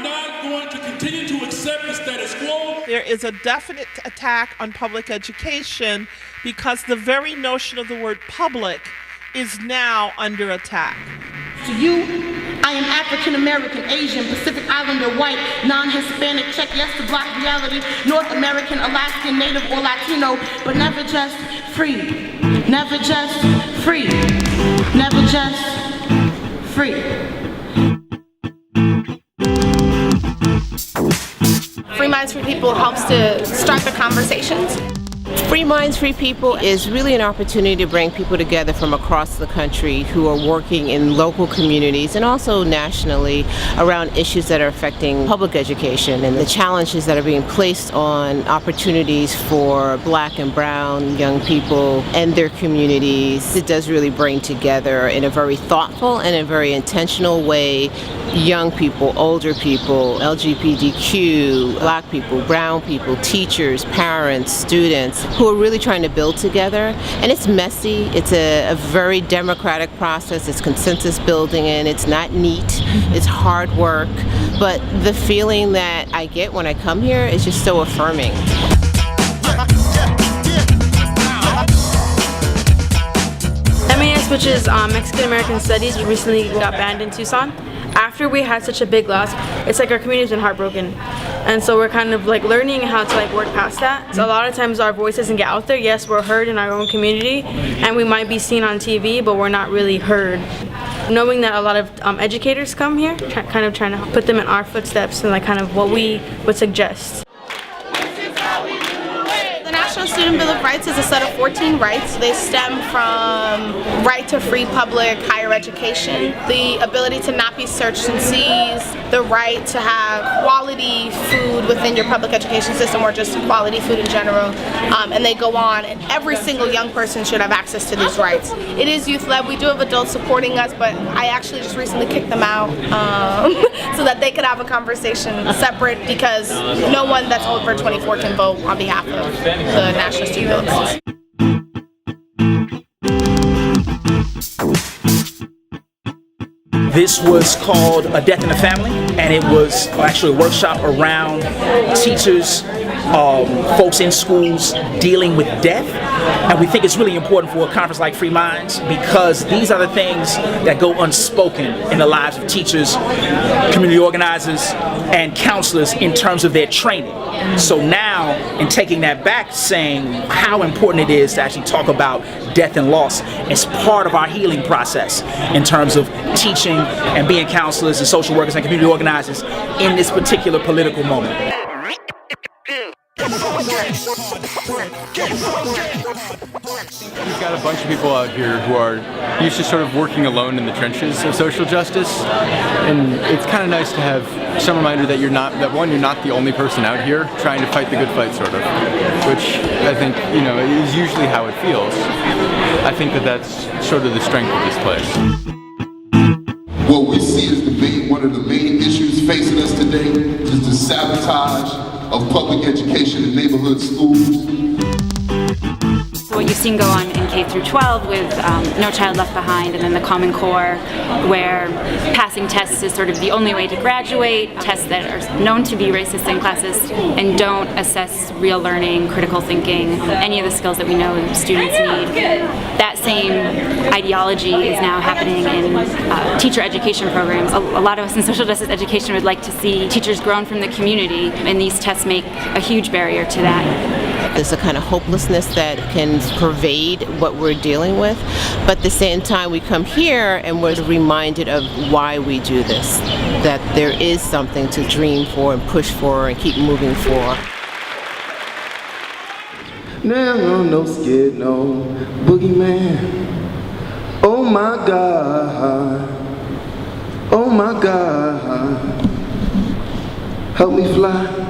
not going to continue to accept the status quo. There is a definite attack on public education because the very notion of the word public is now under attack. To you, I am African American, Asian, Pacific Islander, white, non-Hispanic, check yes to Black reality, North American, Alaskan, Native, or Latino, but never just free. Never just free. Never just free. Free Minds, Free People helps to start the conversations. Free Minds, Free People is really an opportunity to bring people together from across the country who are working in local communities and also nationally around issues that are affecting public education and the challenges that are being placed on opportunities for Black and brown young people and their communities. It does really bring together in a very thoughtful and a very intentional way young people, older people, LGBTQ, Black people, brown people, teachers, parents, students, who are really trying to build together. And it's messy, it's a very democratic process, it's consensus building, and it's not neat, it's hard work, but the feeling that I get when I come here is just so affirming. MES, which is Mexican American Studies, recently got banned in Tucson. After we had such a big loss, it's like our community's been heartbroken. And so we're kind of like learning how to like work past that. So a lot of times our voice doesn't get out there. Yes, we're heard in our own community and we might be seen on TV, but we're not really heard. Knowing that a lot of educators come here, kind of trying to put them in our footsteps and like kind of what we would suggest. The National Student Bill of Rights is a set of 14 rights. They stem from right to free public higher education, the ability to not be searched and seized, the right to have quality food within your public education system or just quality food in general, and they go on, and every single young person should have access to these rights. It is youth-led. We do have adults supporting us, but I actually just recently kicked them out so that they could have a conversation separate, because no one that's over 24 can vote on behalf of the National Student Bill of Rights. This was called A Death in the Family, and it was actually a workshop around teachers, folks in schools dealing with death. And we think it's really important for a conference like Free Minds because these are the things that go unspoken in the lives of teachers, community organizers, and counselors in terms of their training. So now, in taking that back, saying how important it is to actually talk about death and loss as part of our healing process in terms of teaching and being counselors and social workers and community organizers in this particular political moment. We've got a bunch of people out here who are used to sort of working alone in the trenches of social justice, and it's kind of nice to have some reminder that you're not the only person out here trying to fight the good fight, sort of, which I think, is usually how it feels. I think that that's sort of the strength of this place. What we see is one of the main issues facing us today is the sabotage of public education in neighborhood schools. What you've seen go on in K through 12 with No Child Left Behind and then the Common Core, where passing tests is sort of the only way to graduate, tests that are known to be racist and classist and don't assess real learning, critical thinking, any of the skills that we know students need. That same ideology is now happening in teacher education programs. A lot of us in social justice education would like to see teachers grown from the community, and these tests make a huge barrier to that. There's a kind of hopelessness that can pervade what we're dealing with, but at the same time we come here and we're reminded of why we do this, that there is something to dream for and push for and keep moving for. No scared, no boogeyman. Oh my God, oh my God, help me fly.